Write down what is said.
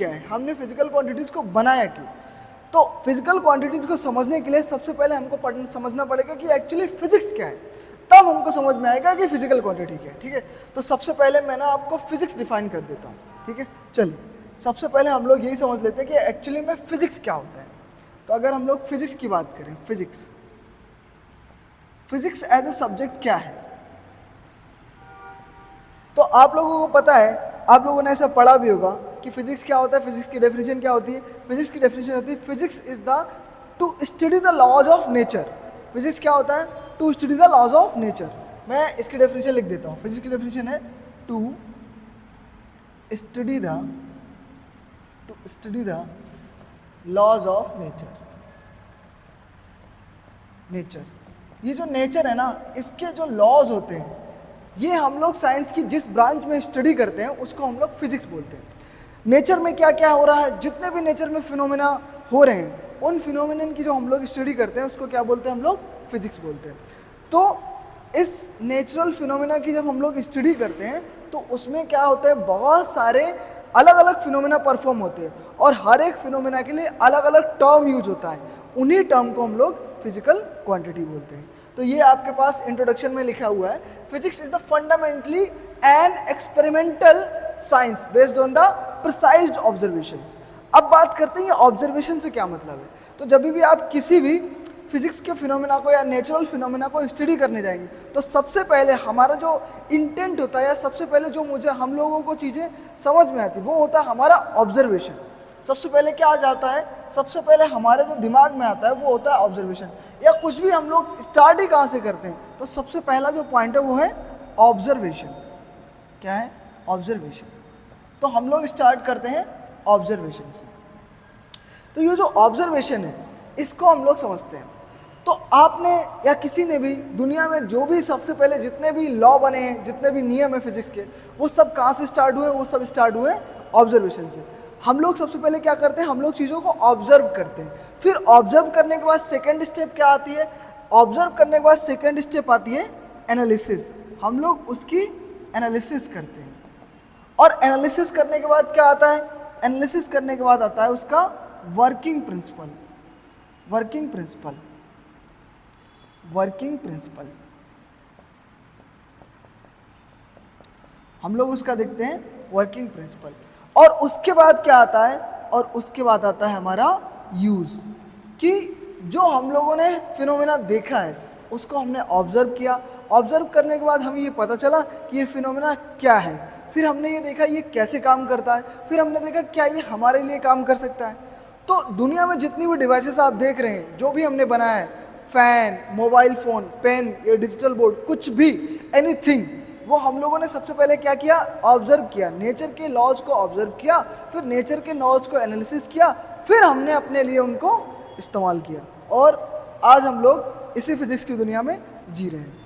क्या है, हमने फिजिकल क्वांटिटीज़ को बनाया क्यों। तो फिजिकल क्वांटिटीज़ को समझने के लिए सबसे पहले हमको समझना पड़ेगा कि एक्चुअली फिजिक्स क्या है, तब हमको समझ में आएगा कि फिजिकल क्वांटिटी क्या है। ठीक है, तो सबसे पहले मैं ना आपको फिजिक्स डिफाइन कर देता हूँ। ठीक है, चलिए सबसे पहले हम लोग यही समझ लेते हैं कि एक्चुअली में फिजिक्स क्या होता है। तो अगर हम लोग फिजिक्स की बात करें, फिजिक्स एज ए सब्जेक्ट क्या है, तो आप लोगों को पता है, आप लोगों ने ऐसा पढ़ा भी होगा कि फिजिक्स क्या होता है। फिजिक्स की डेफिनेशन क्या होती है? फिजिक्स की डेफिनेशन होती है physics is the to study the laws of nature. Physics क्या होता है? To study the laws of nature. मैं इसकी डेफिनेशन लिख देता हूँ। फिजिक्स की डेफिनेशन है to study the laws of nature. ये जो नेचर है ना, इसके जो लॉज होते हैं, ये हम लोग साइंस की जिस ब्रांच में स्टडी करते हैं उसको हम लोग फिजिक्स बोलते हैं। नेचर में क्या क्या हो रहा है, जितने भी नेचर में फिनोमेना हो रहे हैं, उन फिनोमेनन की जो हम लोग स्टडी करते हैं उसको क्या बोलते हैं? हम लोग फिजिक्स बोलते हैं। तो इस नेचुरल फिनोमेना की जब हम लोग स्टडी करते हैं तो उसमें क्या होता है, बहुत सारे अलग अलग फिनोमेना परफॉर्म होते हैं और हर एक फिनोमेना के लिए अलग अलग टर्म यूज होता है। उन्हीं टर्म को हम लोग फिजिकल क्वांटिटी बोलते हैं। तो ये आपके पास इंट्रोडक्शन में लिखा हुआ है, physics is the fundamentally an experimental science based on the precised observations. अब बात करते हैं ये ऑब्जर्वेशन से क्या मतलब है। तो जब भी आप किसी भी फिजिक्स के फिनोमेना को या नेचुरल फिनोमेना को स्टडी करने जाएंगे तो सबसे पहले हमारा जो इंटेंट होता है या सबसे पहले जो हम लोगों को चीज़ें समझ में आती वो होता है हमारा ऑब्जर्वेशन। सबसे पहले क्या आ जाता है? सबसे पहले हमारे जो दिमाग में आता है वो होता है ऑब्जर्वेशन। या कुछ भी हम लोग स्टार्ट ही कहाँ से करते हैं, तो सबसे पहला जो पॉइंट है वो है ऑब्जर्वेशन। क्या है? ऑब्जर्वेशन। तो हम लोग स्टार्ट करते हैं ऑब्जर्वेशन से। तो ये जो ऑब्जर्वेशन है इसको हम लोग समझते हैं। तो आपने या किसी ने भी दुनिया में जो भी सबसे पहले जितने भी लॉ बने हैं, जितने भी नियम है फिजिक्स के, वो सब कहाँ से स्टार्ट हुए? वो सब स्टार्ट हुए ऑब्जर्वेशन से। हम लोग सबसे पहले क्या करते हैं? हम लोग चीज़ों को ऑब्जर्व करते हैं। फिर ऑब्जर्व करने के बाद सेकंड स्टेप क्या आती है? ऑब्जर्व करने के बाद सेकंड स्टेप आती है एनालिसिस। हम लोग उसकी एनालिसिस करते हैं और एनालिसिस करने के बाद क्या आता है? एनालिसिस करने के बाद आता है उसका वर्किंग प्रिंसिपल। हम लोग उसका देखते हैं वर्किंग प्रिंसिपल। और उसके बाद क्या आता है? और उसके बाद आता है हमारा यूज, कि जो हम लोगों ने फिनोमेना देखा है उसको हमने ऑब्जर्व किया। ऑब्जर्व करने के बाद हमें ये पता चला कि ये फिनोमेना क्या है। फिर हमने ये देखा ये कैसे काम करता है। फिर हमने देखा क्या ये हमारे लिए काम कर सकता है। तो दुनिया में जितनी भी डिवाइसेस आप देख रहे हैं, जो भी हमने बनाया है, फैन, मोबाइल फ़ोन, पेन या डिजिटल बोर्ड, कुछ भी, एनीथिंग, वो हम लोगों ने सबसे पहले क्या किया? ऑब्जर्व किया, नेचर के लॉज को ऑब्जर्व किया, फिर नेचर के लॉज को एनालिसिस किया, फिर हमने अपने लिए उनको इस्तेमाल किया और आज हम लोग इसी फिजिक्स की दुनिया में जी रहे हैं।